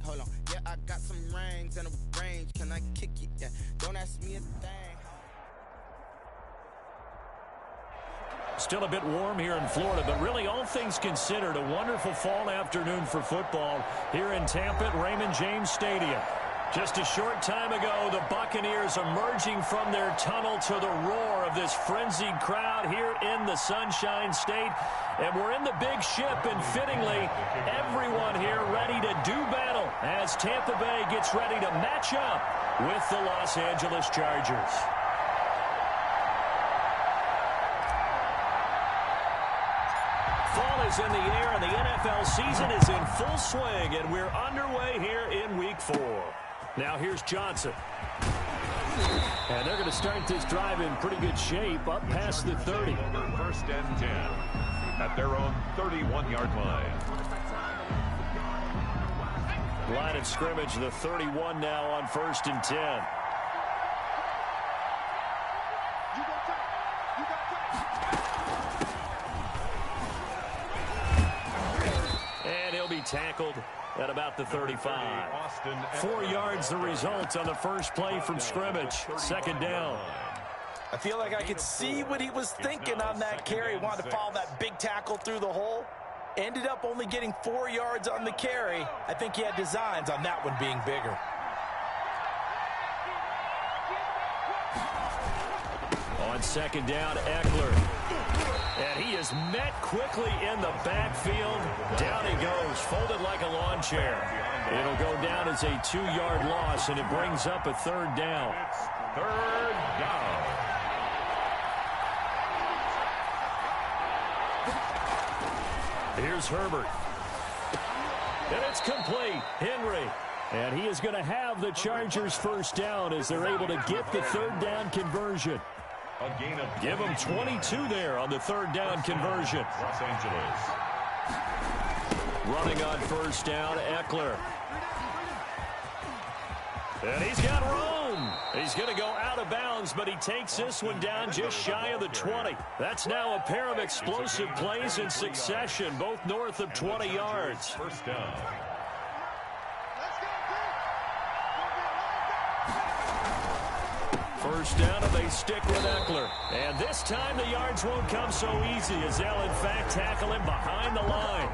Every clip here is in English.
hold on. Yeah, I got some rings and a range. Can I kick it? Yeah, don't ask me a thing. Still a bit warm here in Florida, but really all things considered, a wonderful fall afternoon for football here in Tampa at Raymond James Stadium. Just a short time ago, the Buccaneers emerging from their tunnel to the roar of this frenzied crowd here in the Sunshine State. And we're in the big ship, and fittingly, everyone here ready to do battle as Tampa Bay gets ready to match up with the Los Angeles Chargers. Fall is in the air, and the NFL season is in full swing, and we're underway here in Week 4. Now here's Johnson. And they're going to start this drive in pretty good shape, up past the 30. First and 10 at their own 31-yard line. Line of scrimmage, the 31 now on 1st and 10. And he'll be tackled at about the 35. 4 yards the result on the first play from scrimmage. Second down. I feel like I could see what he was thinking on that carry. He wanted to follow that big tackle through the hole. Ended up only getting 4 yards on the carry. I think he had designs on that one being bigger. On second down, Eckler. And he is met quickly in the backfield. Down he goes, folded like a lawn chair. It'll go down as a 2-yard loss, and it brings up a third down. Third down. Here's Herbert. And it's complete. Henry. And he is going to have the Chargers first down as they're able to get the third down conversion. Give them 22 there on the third down conversion. Los Angeles. Running on first down, Eckler. And he's got room. He's going to go out of bounds, but he takes this one down just shy of the 20. That's now a pair of explosive plays in succession, both north of 20 yards. First down. First down, and they stick with Eckler. And this time the yards won't come so easy as they'll, in fact, tackle him behind the line.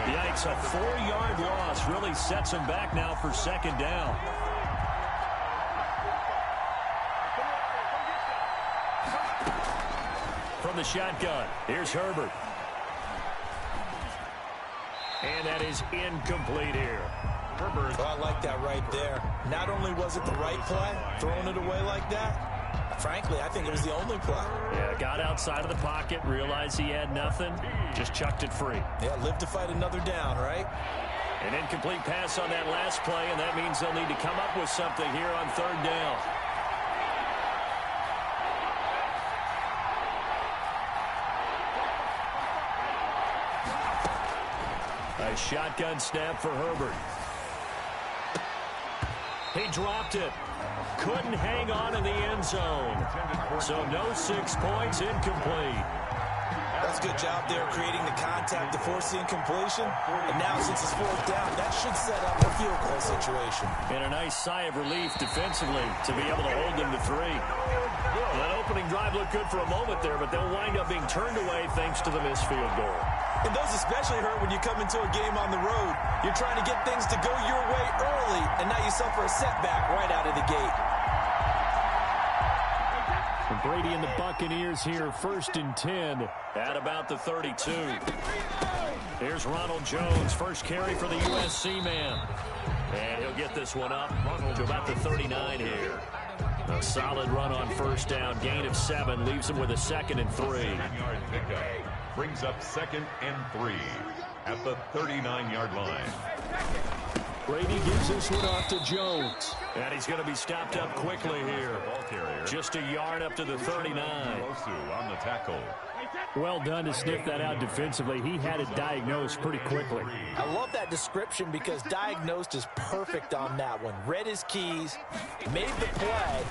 Yikes, a 4-yard loss really sets him back now for second down. From the shotgun, here's Herbert. And that is incomplete here. Well, I like that right there. Not only was it the right play, throwing it away like that, frankly, I think it was the only play. Yeah, got outside of the pocket, realized he had nothing, just chucked it free. Yeah, live to fight another down, right? An incomplete pass on that last play, and that means they'll need to come up with something here on third down. A shotgun snap for Herbert. He dropped it. Couldn't hang on in the end zone. So no 6 points, incomplete. That's a good job there creating the contact to force the incompletion. And now since it's fourth down, that should set up a field goal situation. And a nice sigh of relief defensively to be able to hold them to 3. That opening drive looked good for a moment there, but they'll wind up being turned away thanks to the missed field goal. And those especially hurt when you come into a game on the road. You're trying to get things to go your way early, and now you suffer a setback right out of the gate. And Brady and the Buccaneers here, 1st and 10 at about the 32. Here's Ronald Jones, first carry for the USC man. And he'll get this one up to about the 39 here. A solid run on first down, gain of 7, leaves him with a 2nd and 3. 7-yard pickup brings up 2nd and 3 at the 39-yard line. Brady gives this one off to Jones. And he's going to be stopped up quickly here. Just a yard up to the 39. On the tackle. Well done to sniff that out defensively. He had it diagnosed pretty quickly. I love that description because diagnosed is perfect on that one. Read his keys, made the play,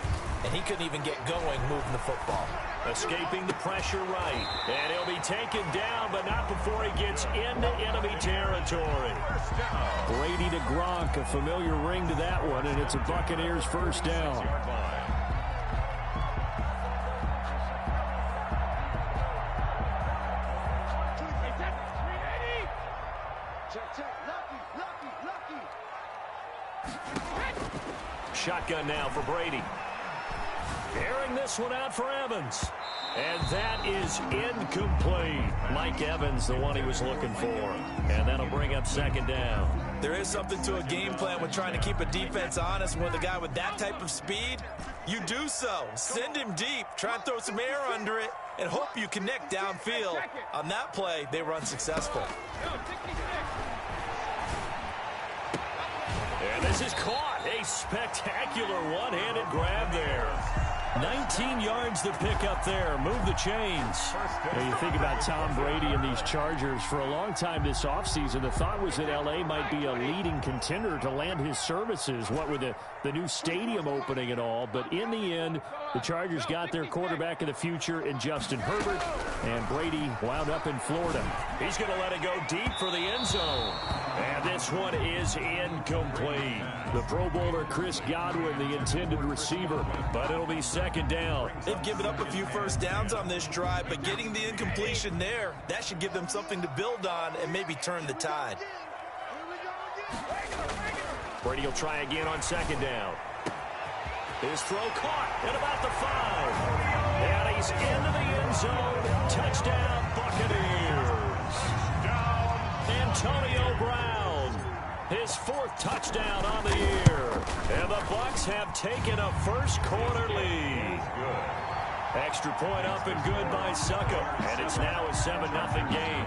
and he couldn't even get going moving the football. Escaping the pressure right. And he'll be taken down, but not before he gets into enemy territory. Brady to Gronk, a familiar ring to that one, and it's a Buccaneers first down. Shotgun now for Brady. Airing this one out for Evans. And that is incomplete. Mike Evans, the one he was looking for. And that'll bring up second down. There is something to a game plan when trying to keep a defense honest. With a guy with that type of speed, you do so. Send him deep. Try and throw some air under it and hope you connect downfield. On that play, they were unsuccessful. And this is caught. A spectacular one-handed grab there. 19 yards to pick up there. Move the chains. Now you think about Tom Brady and these Chargers. For a long time this offseason, the thought was that L.A. might be a leading contender to land his services, what with the new stadium opening and all. But in the end, the Chargers got their quarterback of the future in Justin Herbert, and Brady wound up in Florida. He's going to let it go deep for the end zone. And this one is incomplete. The Pro Bowler Chris Godwin, the intended receiver, but it'll be second down. They've given up a few first downs on this drive, but getting the incompletion there, that should give them something to build on and maybe turn the tide. Brady will try again on second down. His throw caught at about the 5. And he's into the end zone. Touchdown, Buccaneers. Antonio Brown, his 4th touchdown on the year. And the Bucs have taken a first quarter lead. Extra point up and good by Suckup. And it's now a 7-0 game.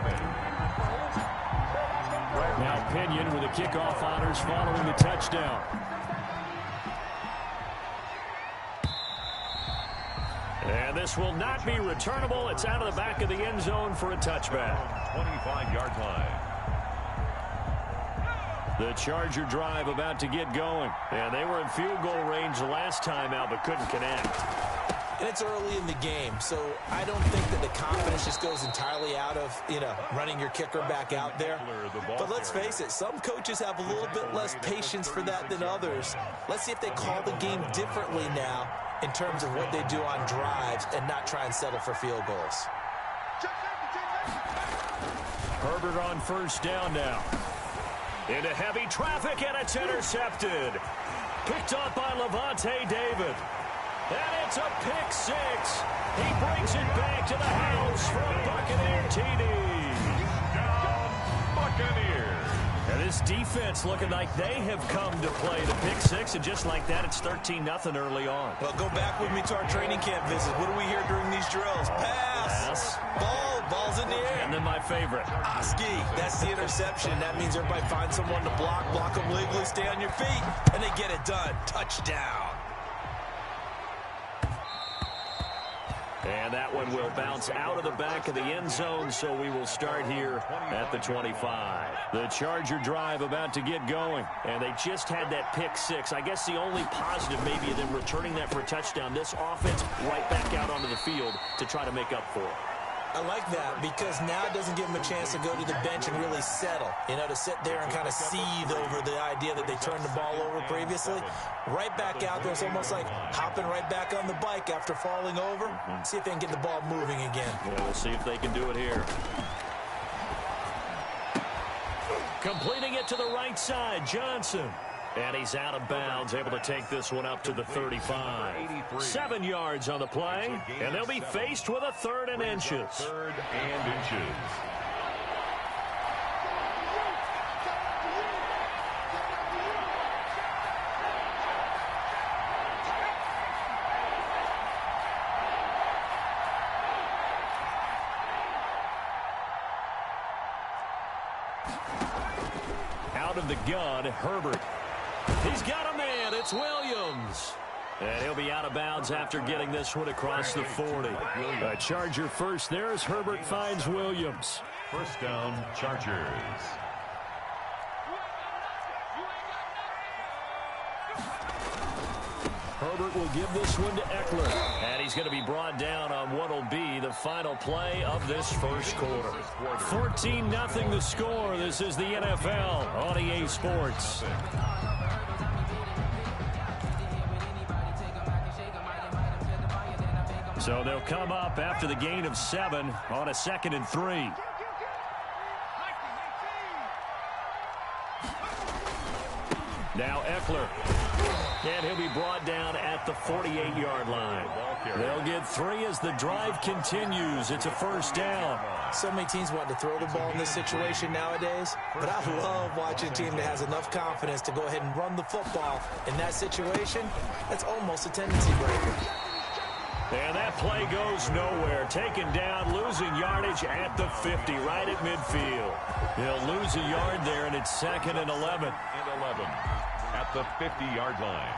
Now Pinion with the kickoff honors following the touchdown. And this will not be returnable. It's out of the back of the end zone for a touchback. 25-yard line. The Charger drive about to get going. And they were in field goal range the last time out, but couldn't connect. And it's early in the game, so I don't think that the confidence just goes entirely out of, running your kicker back out there. But let's face it, some coaches have a little bit less patience for that than others. Let's see if they call the game differently now in terms of what they do on drives and not try and settle for field goals. Herbert on first down now. Into heavy traffic, and it's intercepted. Picked up by Levante David. And it's a pick 6. He brings it back to the house for a Buccaneer TD. Buccaneers. And this defense looking like they have come to play the pick 6, and just like that, it's 13-0 early on. Well, go back with me to our training camp visit. What do we hear during these drills? Pass. Ball's in the air. And then my favorite. Ski. That's the interception. That means everybody finds someone to block them legally, stay on your feet, and they get it done. Touchdown. And that one will bounce out of the back of the end zone, so we will start here at the 25. The Charger drive about to get going, and they just had that pick 6. I guess the only positive maybe of them returning that for a touchdown. This offense right back out onto the field to try to make up for it. I like that because now it doesn't give them a chance to go to the bench and really settle, to sit there and kind of seethe over the idea that they turned the ball over previously. Right back out there, it's almost like hopping right back on the bike after falling over. See if they can get the ball moving again. Yeah, we'll see if they can do it here. Completing it to the right side, Johnson. And he's out of bounds, able to take this one up to the 35. 7 yards on the play, and they'll be faced with a 3rd and inches. 3rd and inches. Out of the gun, Herbert. He's got a man. It's Williams. And he'll be out of bounds after getting this one across the 40. A Charger first there as Herbert finds Williams. First down, Chargers. Herbert will give this one to Eckler. And he's going to be brought down on what will be the final play of this first quarter. 14-0 the score. This is the NFL on EA Sports. So they'll come up after the gain of 7 on a 2nd and 3. Now Eckler. And he'll be brought down at the 48-yard line. They'll get 3 as the drive continues. It's a first down. So many teams want to throw the ball in this situation nowadays, but I love watching a team that has enough confidence to go ahead and run the football. In that situation, that's almost a tendency breaker. And that play goes nowhere. Taken down, losing yardage at the 50, right at midfield. He'll lose a yard there, and it's 2nd and 11. At the 50-yard line.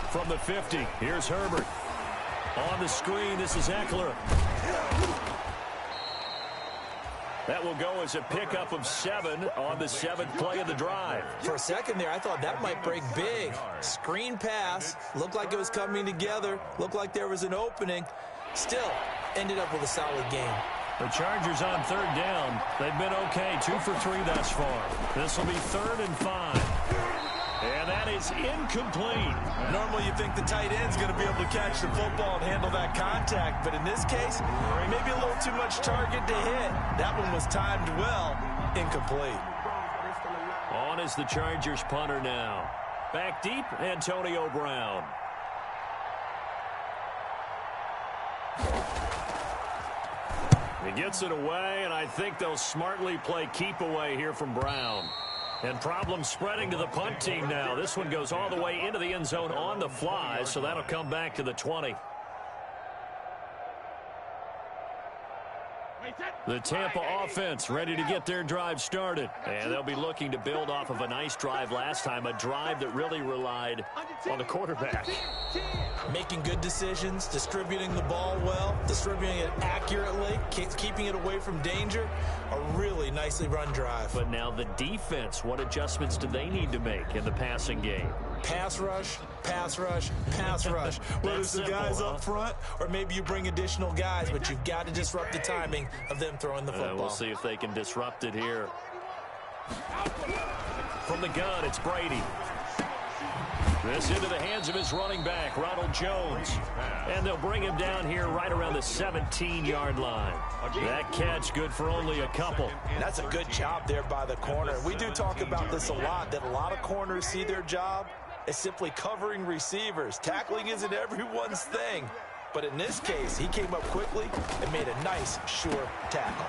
From the 50, here's Herbert. On the screen, this is Eckler. That will go as a pickup of 7 on the 7th play of the drive. For a second there, I thought that might break big. Screen pass, looked like it was coming together, looked like there was an opening. Still, ended up with a solid game. The Chargers on 3rd down. They've been okay, 2 for 3 thus far. This will be 3rd and 5. And that is incomplete. Normally you think the tight end's going to be able to catch the football and handle that contact, but in this case, maybe a little too much target to hit. That one was timed well. Incomplete. On is the Chargers punter now. Back deep, Antonio Brown. He gets it away, and I think they'll smartly play keep away here from Brown. And problems spreading to the punt team now. This one goes all the way into the end zone on the fly, so that'll come back to the 20. The Tampa offense ready to get their drive started. And they'll be looking to build off of a nice drive last time, a drive that really relied on the quarterback. Making good decisions, distributing the ball well, distributing it accurately, keeping it away from danger. A really nicely run drive. But now the defense, what adjustments do they need to make in the passing game? Pass rush, pass rush, pass rush. Whether it's the guys up front or maybe you bring additional guys, but you've got to disrupt the timing of them throwing the football. We'll see if they can disrupt it here. From the gun, it's Brady. This into the hands of his running back, Ronald Jones. And they'll bring him down here right around the 17-yard line. That catch good for only a couple. That's a good job there by the corner. We do talk about this a lot, that a lot of corners see their job as simply covering receivers. Tackling isn't everyone's thing. But in this case, he came up quickly and made a nice, sure tackle.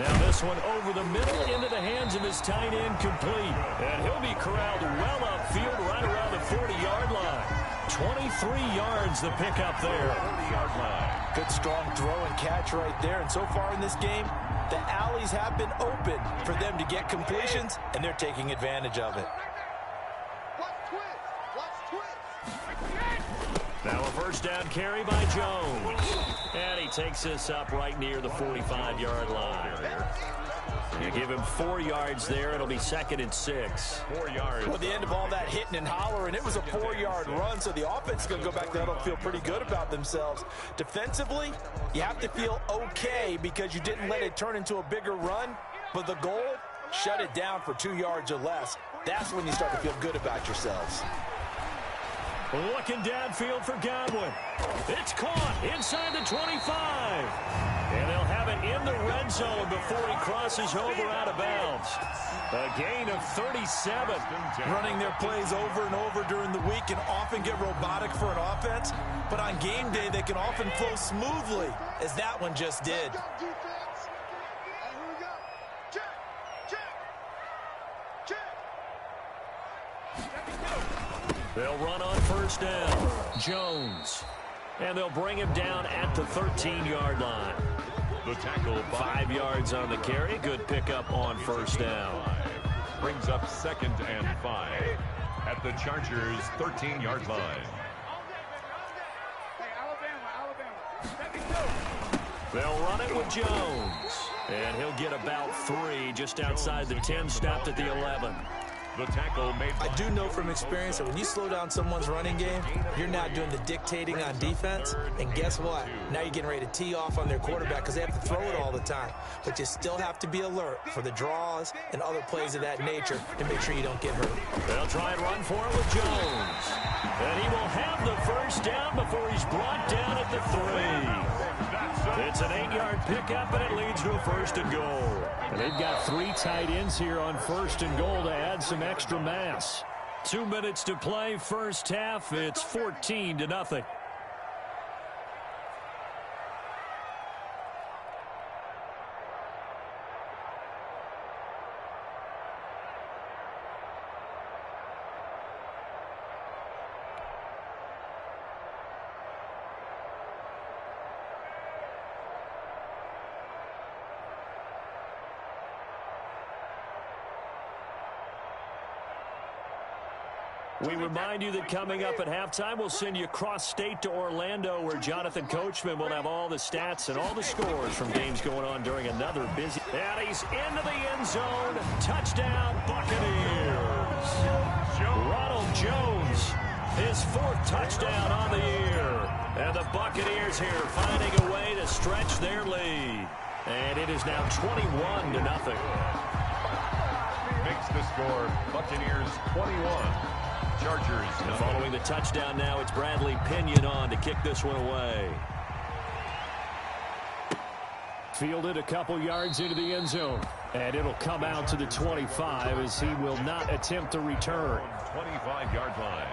Now this one over the middle into the hands of his tight end, complete. And he'll be corralled well upfield right around the 40-yard line. 23 yards the pickup there. 40-yard line. Good strong throw and catch right there. And so far in this game, the alleys have been open for them to get completions, and they're taking advantage of it. Now a first down carry by Jones. And he takes this up right near the 45-yard line. You give him 4 yards there. It'll be 2nd and 6. 4 yards. Well, the end of all that hitting and hollering, it was a 4-yard run, so the offense is going to go back there and feel pretty good about themselves. Defensively, you have to feel okay because you didn't let it turn into a bigger run, but the goal, shut it down for 2 yards or less. That's when you start to feel good about yourselves. Looking downfield for Godwin. It's caught inside the 25. And they'll have it in the red zone before he crosses over out of bounds. A gain of 37. Running their plays over and over during the week can often get robotic for an offense, but on game day they can often flow smoothly, as that one just did. They'll run on first down. Jones. And they'll bring him down at the 13-yard line. The tackle, 5 yards on the carry. Good pickup on first down. brings up 2nd and 5 at the Chargers' 13-yard line. They'll run it with Jones. And he'll get about 3 just outside the 10, stopped at the 11. The tackle made. I do know from experience that when you slow down someone's running game, you're not doing the dictating on defense. And guess what? Now you're getting ready to tee off on their quarterback because they have to throw it all the time. But you still have to be alert for the draws and other plays of that nature to make sure you don't get hurt. They'll try and run for it with Jones. And he will have the first down before he's brought down at the 3. It's an 8-yard pickup, and it leads to a 1st and goal. And they've got 3 tight ends here on 1st and goal to add some extra mass. 2 minutes to play, first half. It's 14-0. We remind you that coming up at halftime, we'll send you cross-state to Orlando, where Jonathan Coachman will have all the stats and all the scores from games going on during another busy. And he's into the end zone. Touchdown, Buccaneers. Ronald Jones, his 4th touchdown on the year. And the Buccaneers here finding a way to stretch their lead. And it is now 21-0. Makes the score Buccaneers 21. Chargers. And following the touchdown now, it's Bradley Pinion on to kick this one away. Fielded a couple yards into the end zone. And it'll come out to the 25 as he will not attempt to return. 25-yard line.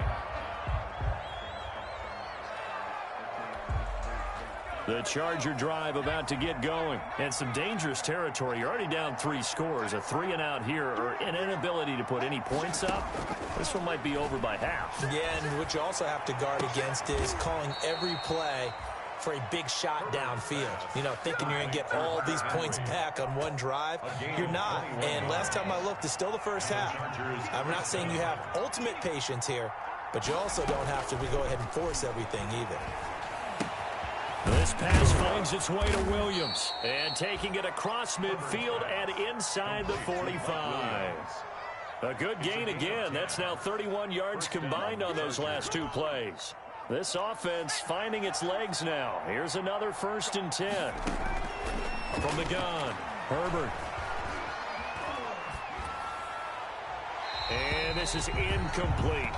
The Charger drive about to get going. And some dangerous territory. You're already down 3 scores. A 3-and-out here, or an inability to put any points up. This one might be over by half. Yeah, and what you also have to guard against is calling every play for a big shot downfield. You know, thinking you're going to get all these points back on one drive. You're not. And last time I looked, it's still the first half. I'm not saying you have ultimate patience here, but you also don't have to go ahead and force everything either. This pass finds its way to Williams. And taking it across midfield and inside the 45. A good gain again. That's now 31 yards combined on those last 2 plays. This offense finding its legs now. Here's another 1st and 10. From the gun, Herbert. And this is incomplete.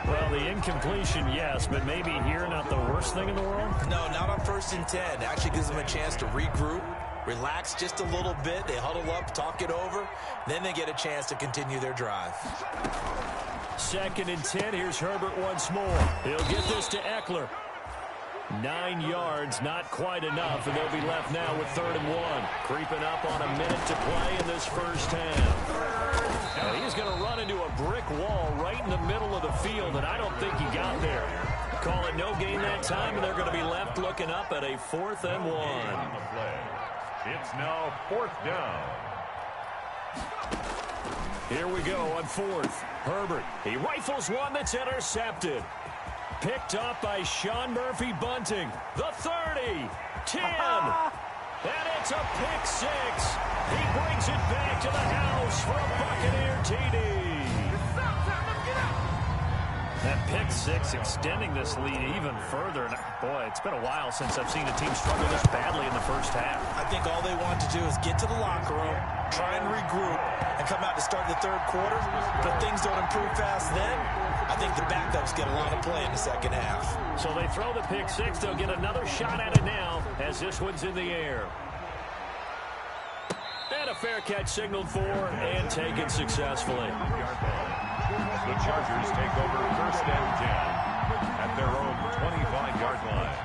Well, the incompletion, yes, but maybe here not the worst thing in the world? No, not on 1st and 10. It actually gives them a chance to regroup, relax just a little bit. They huddle up, talk it over. Then they get a chance to continue their drive. 2nd and 10. Here's Herbert once more. He'll get this to Eckler. 9 yards, not quite enough, and they'll be left now with 3rd and 1. Creeping up on a minute to play in this first half. Now he's going to run into a brick wall right in the middle of the field, and I don't think he got there. Call it no gain that time, and they're going to be left looking up at a 4th and 1. It's now 4th down. Here we go on 4th. Herbert, he rifles one that's intercepted. Picked up by Sean Murphy-Bunting. The 30, 10, and it's a pick 6. He brings it back to the house for a Buccaneer TD. That pick 6 extending this lead even further. And boy, it's been a while since I've seen a team struggle this badly in the first half. I think all they want to do is get to the locker room, try and regroup, and come out to start the 3rd quarter. But things don't improve fast then. I think the backups get a lot of play in the 2nd half. So they throw the pick 6. They'll get another shot at it now as this one's in the air. And a fair catch signaled for and taken successfully. The Chargers take over 1st and 10 at their own 25-yard line.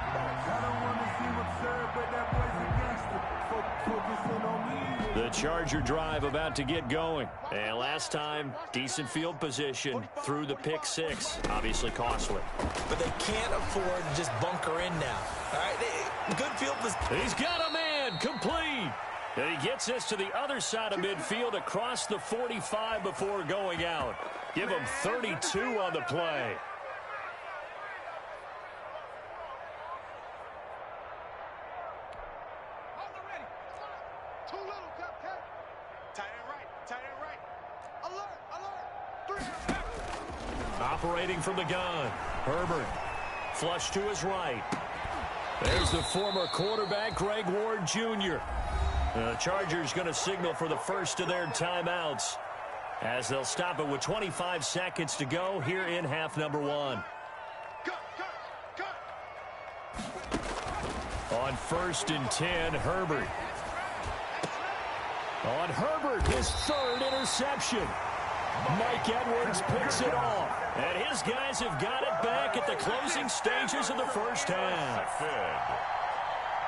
The Charger drive about to get going. And last time, decent field position through the pick 6. Obviously costly. But they can't afford to just bunker in now. All right, good field position. He's got a man complete. And he gets this to the other side of midfield across the 45 before going out. Give him 32 on the play. Operating from the gun, Herbert. Flush to his right. There's the former quarterback, Greg Ward Jr. The Chargers going to signal for the first of their timeouts as they'll stop it with 25 seconds to go here in half number 1. On 1st and 10, Herbert. On Herbert, his 3rd interception. Mike Edwards picks it off. And his guys have got it back at the closing stages of the first half.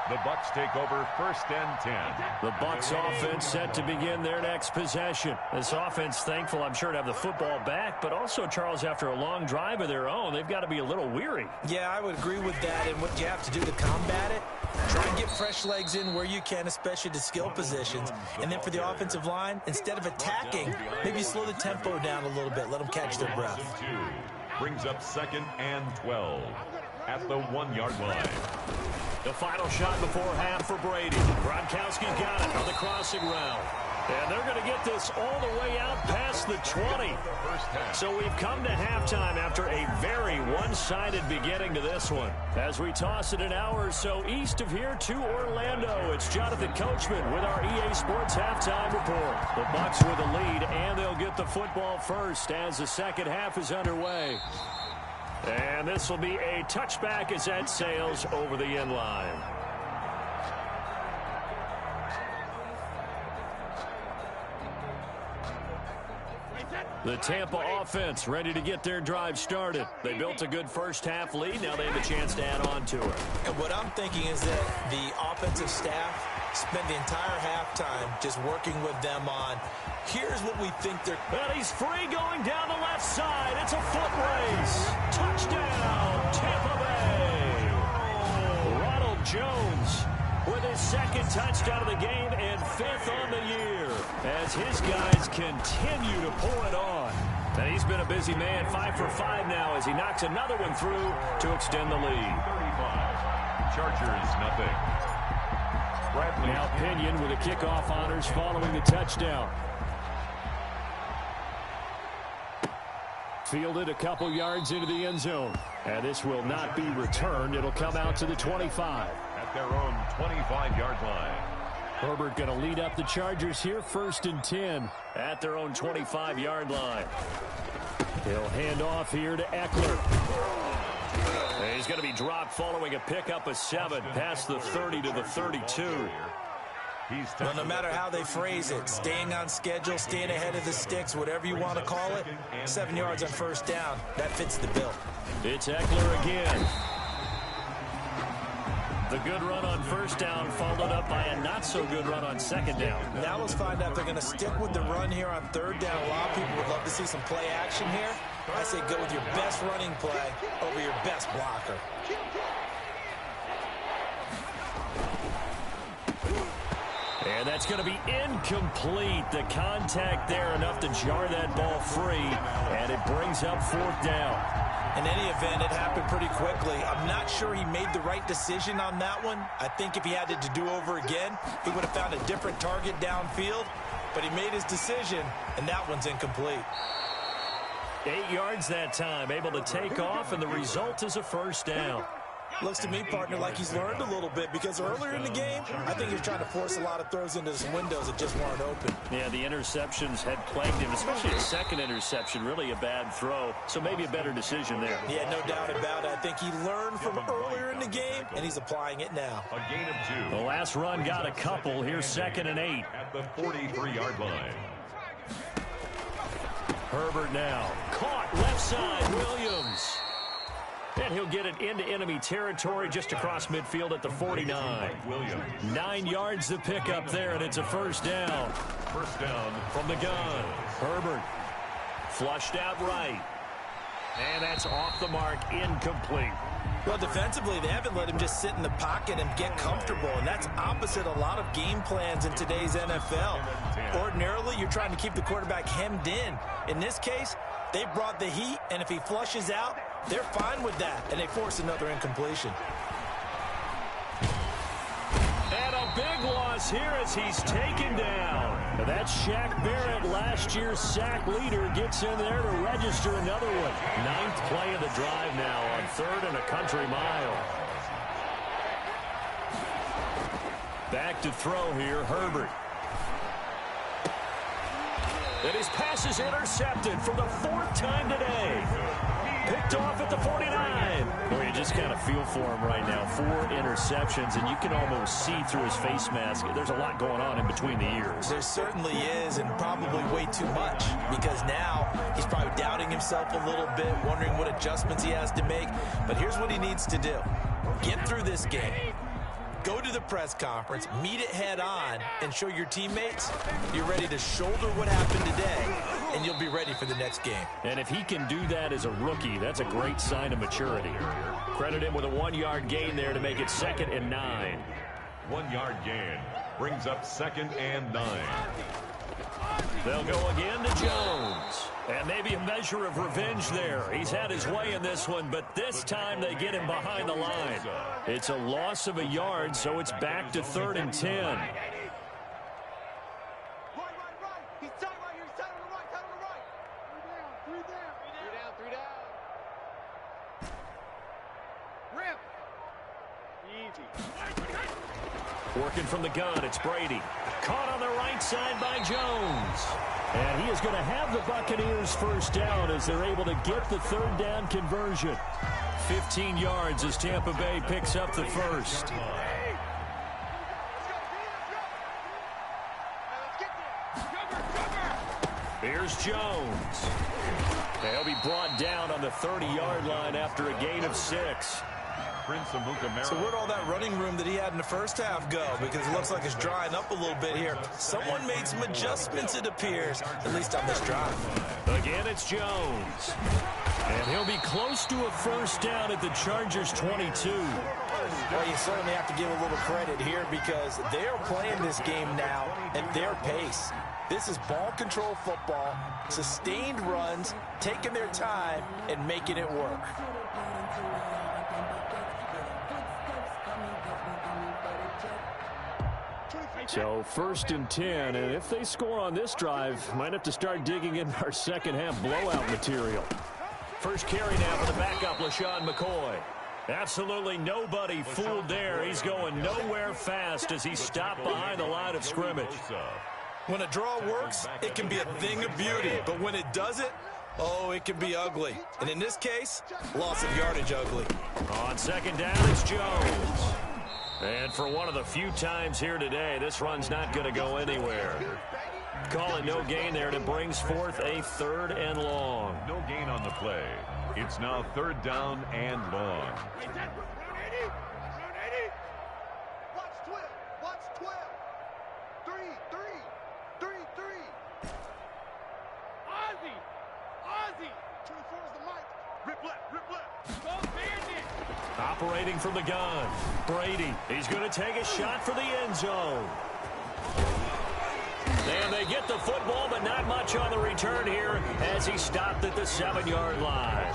The Bucs take over 1st and 10. The Bucs offense set to begin their next possession. This offense thankful, I'm sure, to have the football back, but also, Charles, after a long drive of their own, they've got to be a little weary. Yeah, I would agree with that, and what you have to do to combat it, try and get fresh legs in where you can, especially to skill positions. And then for the offensive line, instead of attacking, maybe slow the tempo down a little bit, let them catch their breath. Brings up 2nd and 12 at the 1-yard line. The final shot before half for Brady. Gronkowski's got it on the crossing route. And they're going to get this all the way out past the 20. So we've come to halftime after a very one-sided beginning to this one. As we toss it an hour or so east of here to Orlando, it's Jonathan Coachman with our EA Sports Halftime Report. The Bucs with a lead, and they'll get the football first as the second half is underway. And this will be a touchback as that sails over the end line. The Tampa offense ready to get their drive started. They built a good first half lead. Now they have a chance to add on to it. And what I'm thinking is that the offensive staff spent the entire halftime just working with them on, here's what we think they're... And he's free going down the left side. It's a foot race. Touchdown, Tampa Bay. Ronald Jones with his 2nd touchdown of the game and 5th on the year as his guys continue to pour it on. And he's been a busy man, 5 for 5 now as he knocks another one through to extend the lead. 35. Chargers, nothing. Bradley. Now Pinion with the kickoff honors following the touchdown. Fielded a couple yards into the end zone. And this will not be returned. It'll come out to the 25. At their own 25-yard line. Herbert going to lead up the Chargers here, 1st and 10 at their own 25-yard line. He'll hand off here to Eckler. He's going to be dropped following a pickup of 7 past the 30 to the 32. Well, no matter how they phrase it, staying on schedule, staying ahead of the sticks, whatever you want to call it, 7 yards on 1st down, that fits the bill. It's Eckler again. The good run on 1st down followed up by a not-so-good run on 2nd down. Now let's find out if they're going to stick with the run here on 3rd down. A lot of people would love to see some play action here. I say go with your best running play over your best blocker. And that's going to be incomplete. The contact there enough to jar that ball free, and it brings up 4th down. In any event, it happened pretty quickly. I'm not sure he made the right decision on that one. I think if he had it to do over again, he would have found a different target downfield. But he made his decision, and that one's incomplete. 8 yards that time, able to take off, and the result is a 1st down. Looks to me, partner, like he's learned a little bit because earlier in the game, I think he was trying to force a lot of throws into some windows that just weren't open. Yeah, the interceptions had plagued him, especially a 2nd interception, really a bad throw. So maybe a better decision there. Yeah, no doubt about it. I think he learned from earlier in the game, and he's applying it now. A gain of 2. The last run got a couple. Here's 2nd and 8. At the 43-yard line. Herbert now. Caught left side, Williams. And he'll get it into enemy territory just across midfield at the 49. 9 yards to pick up there, and it's a 1st down. 1st down from the gun. Herbert flushed out right. And that's off the mark, incomplete. Well, defensively, they haven't let him just sit in the pocket and get comfortable, and that's opposite a lot of game plans in today's NFL. Ordinarily, you're trying to keep the quarterback hemmed in. In this case, they brought the heat, and if he flushes out, they're fine with that, and they force another incompletion. And a big loss here as he's taken down. Now that's Shaq Barrett, last year's sack leader, gets in there to register another one. 9th play of the drive now on 3rd and a country mile. Back to throw here, Herbert. And his pass is intercepted for the 4th time today. Picked off at the 49. Boy, you just kind of feel for him right now. 4 interceptions, and you can almost see through his face mask. There's a lot going on in between the ears. There certainly is, and probably way too much, because now he's probably doubting himself a little bit, wondering what adjustments he has to make. But here's what he needs to do. Get through this game. Go to the press conference, meet it head on, and show your teammates you're ready to shoulder what happened today, and you'll be ready for the next game. And if he can do that as a rookie, that's a great sign of maturity. Credit him with a 1-yard gain there to make it 2nd and 9. 1-yard gain brings up 2nd and 9. They'll go again to Jones. And maybe a measure of revenge there. He's had his way in this one, but this time they get him behind the line. It's a loss of a yard, so it's back to 3rd and 10. Right. He's tight right here. He's tight on the right. Tight on the right. 3 down. 3 down. Rip. Easy. Working from the gun, it's Brady. Caught on the right side by Jones. And he is going to have the Buccaneers first down as they're able to get the 3rd down conversion. 15 yards as Tampa Bay picks up the first. Here's Jones. He'll be brought down on the 30-yard line after a gain of 6. So where'd all that running room that he had in the first half go? Because it looks like it's drying up a little bit here. Someone made some adjustments, it appears, at least on this drive. Again, it's Jones. And he'll be close to a first down at the Chargers' 22. Well, you certainly have to give a little credit here because they are playing this game now at their pace. This is ball control football, sustained runs, taking their time, and making it work. So 1st and 10, and if they score on this drive, might have to start digging in our second half blowout material. First carry now for the backup, LaShawn McCoy. Absolutely nobody fooled there. He's going nowhere fast as he stopped behind the line of scrimmage. When a draw works, it can be a thing of beauty, but when it doesn't, oh, it can be ugly. And in this case, loss of yardage ugly. On 2nd down, it's Jones. And for one of the few times here today, this run's not going to go anywhere. Call it no gain there, and it brings forth a 3rd and long. No gain on the play. It's now 3rd down and long. Watch 12. Watch 12. 3. Ozzy. 24 is the mic. Rip left. Go bandit. Operating from the gun, Brady. He's going to take a shot for the end zone. And they get the football, but not much on the return here as he stopped at the 7-yard line.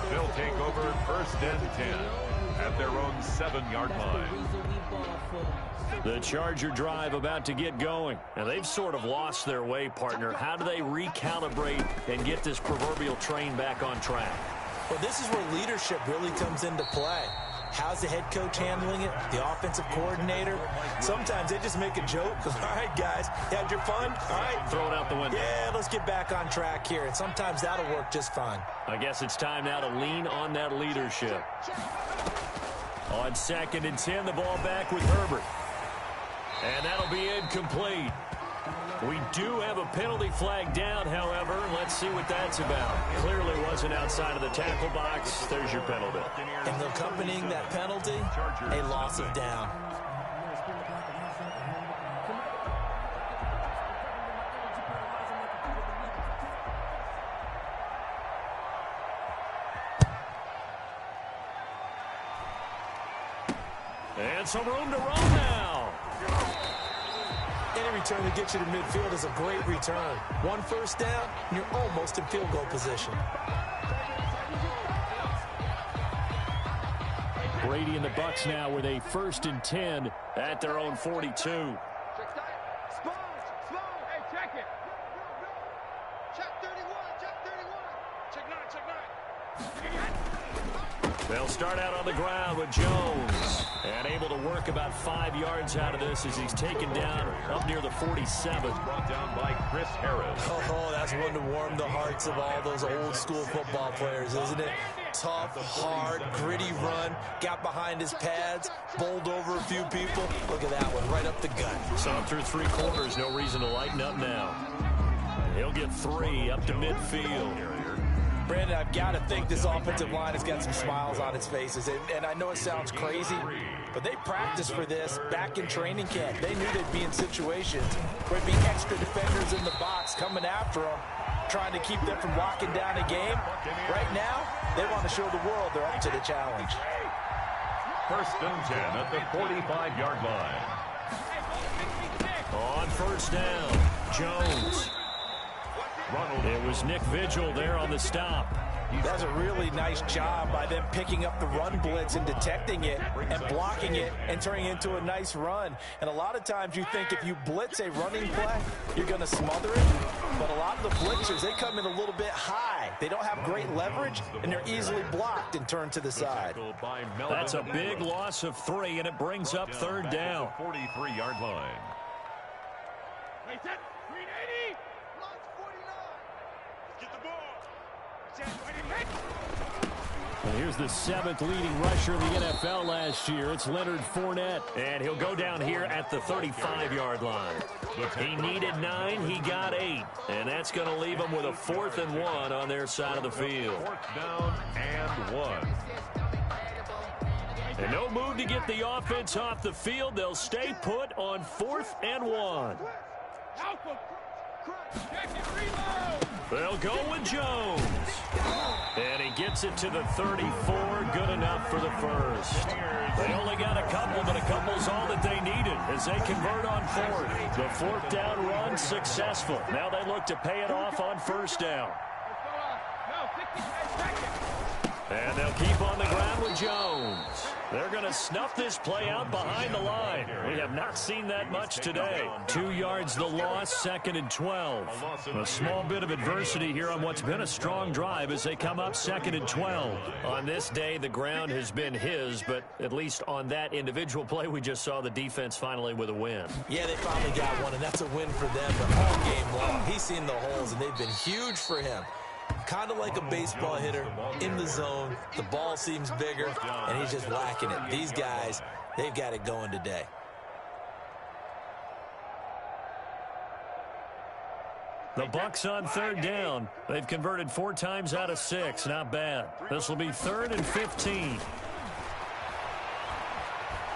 They'll take over 1st and 10 at their own 7-yard line. The Charger drive about to get going. Now, they've sort of lost their way, partner. How do they recalibrate and get this proverbial train back on track? Well, this is where leadership really comes into play. How's the head coach handling it? The offensive coordinator? Sometimes they just make a joke. All right, guys, you had your fun? All right. Throw it out the window. Yeah, let's get back on track here. And sometimes that'll work just fine. I guess it's time now to lean on that leadership. On 2nd and 10, the ball back with Herbert. And that'll be incomplete. We do have a penalty flag down, however. Let's see what that's about. Clearly wasn't outside of the tackle box. There's your penalty. And accompanying that penalty, a loss of down. got some room to run now. Any return that gets you to midfield is a great return. One first down, and you're almost in field goal position. Brady and the Bucs now with a 1st and 10 at their own 42. They'll start out on the ground with Jones. And able to work about 5 yards out of this as he's taken down up near the 47. Brought down by Chris Harris. Oh, that's one to warm the hearts of all those old school football players, isn't it? Tough, hard, gritty run. Got behind his pads, bowled over a few people. Look at that one, right up the gut. So through 3 quarters, no reason to lighten up now. He'll get 3 up to midfield. Brandon, I've got to think this offensive line has got some smiles on its faces. And I know it sounds crazy, but they practiced for this back in training camp. They knew they'd be in situations where it'd be extra defenders in the box coming after them, trying to keep them from locking down a game. Right now, they want to show the world they're up to the challenge. 1st and 10 at the 45-yard line. On 1st down, Jones. It was Nick Vigil there on the stop. That's a really nice job by them picking up the run blitz and detecting it and blocking it and turning it into a nice run. And a lot of times you think if you blitz a running play, you're going to smother it. But a lot of the blitzers, they come in a little bit high. They don't have great leverage, and they're easily blocked and turned to the side. That's a big loss of 3, and it brings up 3rd down. 43-yard line. And here's the 7th leading rusher of the NFL last year. It's Leonard Fournette. And he'll go down here at the 35-yard line. He needed 9. He got 8. And that's going to leave him with a 4th and 1 on their side of the field. 4th down and 1. And no move to get the offense off the field. They'll stay put on 4th and 1. They'll go with Jones. And he gets it to the 34. Good enough for the first. They only got a couple, but a couple's all that they needed as they convert on 4th. The 4th down run successful. Now they look to pay it off on 1st down. And they'll keep on the ground with Jones. They're going to snuff this play out behind the line. We have not seen that much today. 2 yards the loss, 2nd and 12. A small bit of adversity here on what's been a strong drive as they come up 2nd and 12. On this day, the ground has been his, but at least on that individual play, we just saw the defense finally with a win. Yeah, they finally got one, and that's a win for them. But all game long, he's seen the holes, and they've been huge for him. Kind of like a baseball hitter in the zone. The ball seems bigger, and he's just whacking it. These guys, they've got it going today. The Bucs on 3rd down. They've converted 4 times out of 6. Not bad. This will be 3rd and 15.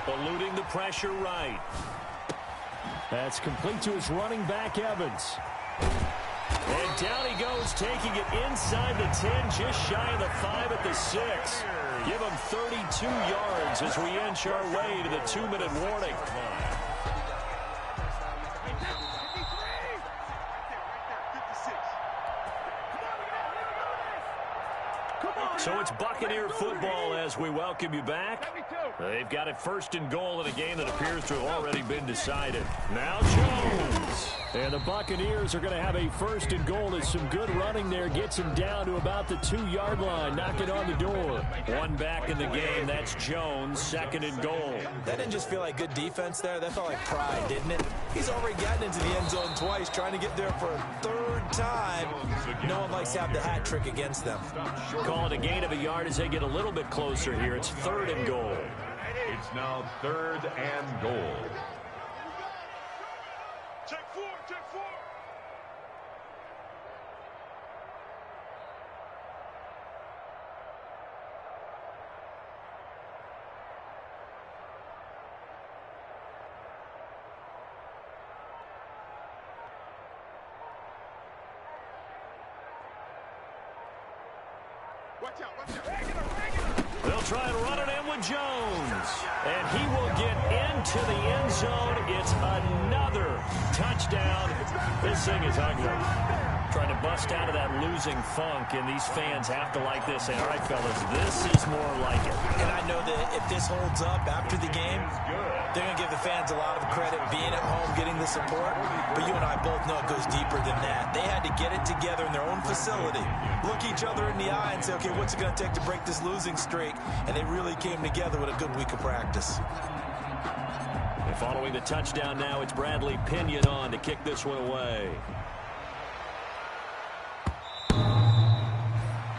Eluding the pressure right. That's complete to his running back, Evans. And down he goes, taking it inside the 10, just shy of the 5 at the 6. Give him 32 yards as we inch our way to the 2-minute warning. So it's Buccaneer football as we welcome you back. They've got it 1st and goal in a game that appears to have already been decided. Now Jones. And the Buccaneers are going to have a 1st and goal as some good running there gets him down to about the 2-yard line, knocking on the door. One back in the game, that's Jones, 2nd and goal. That didn't just feel like good defense there. That felt like pride, didn't it? He's already gotten into the end zone twice, trying to get there for a 3rd time. No one likes to have the hat trick against them. Call it a gain of a yard as they get a little bit closer here. It's 3rd and goal. It's now 3rd and goal. Check 4, check 4. Watch out, watch out. Regular. They'll try and run it in with Jones. And he will get into the end zone. It's another touchdown. This thing is ugly. Trying to bust out of that losing funk, and these fans have to like this. Say, all right, fellas, this is more like it. And I know that if this holds up after the game, they're going to give the fans a lot of credit being at home, getting the support. But you and I both know it goes deeper than that. They had to get it together in their own facility, look each other in the eye and say, okay, what's it going to take to break this losing streak? And they really came together with a good week of practice. And following the touchdown now, it's Bradley Pinion on to kick this one away.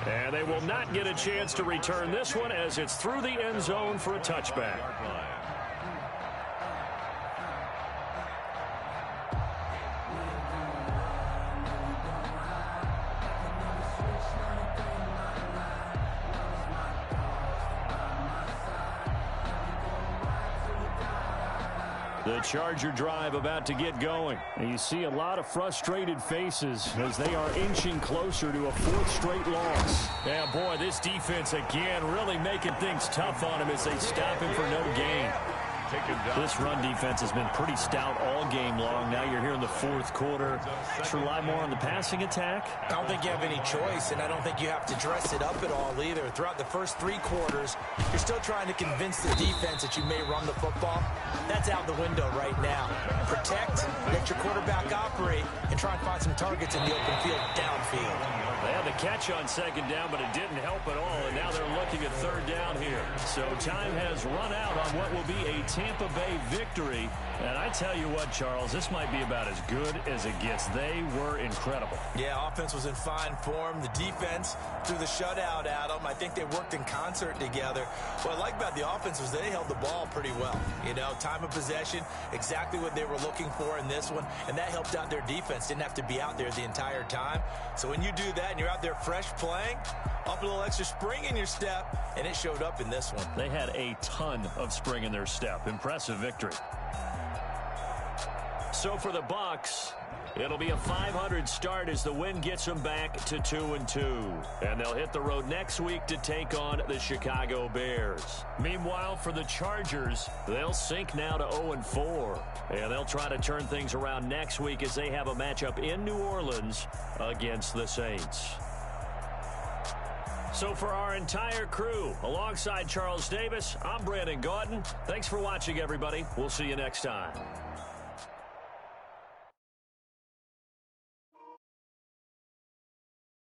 And they will not get a chance to return this one as it's through the end zone for a touchback. The Charger drive about to get going. And you see a lot of frustrated faces as they are inching closer to a fourth straight loss. Yeah, boy, this defense again really making things tough on him as they stop him for no gain. This run defense has been pretty stout all game long. Now you're here in the fourth quarter. Let's rely more on the passing attack. I don't think you have any choice, and I don't think you have to dress it up at all either. Throughout the first 3 quarters, you're still trying to convince the defense that you may run the football. That's out the window right now. Protect, let your quarterback operate, and try and find some targets in the open field downfield. They had the catch on second down, but it didn't help at all, and now they're looking at third down here. So time has run out on what will be a Tampa Bay victory. And I tell you what, Charles, this might be about as good as it gets. They were incredible. Yeah, offense was in fine form. The defense threw the shutout at them. I think they worked in concert together. What I like about the offense was they held the ball pretty well. You know, time of possession, exactly what they were looking for in this one, and that helped out their defense. Didn't have to be out there the entire time. So when you do that and you're out there fresh playing, up a little extra spring in your step, and it showed up in this one. They had a ton of spring in their step. Impressive victory. So for the Bucs, it'll be a .500 start as the win gets them back to 2-2. And they'll hit the road next week to take on the Chicago Bears. Meanwhile, for the Chargers, they'll sink now to 0-4. And they'll try to turn things around next week as they have a matchup in New Orleans against the Saints. So for our entire crew, alongside Charles Davis, I'm Brandon Gaudin. Thanks for watching, everybody. We'll see you next time.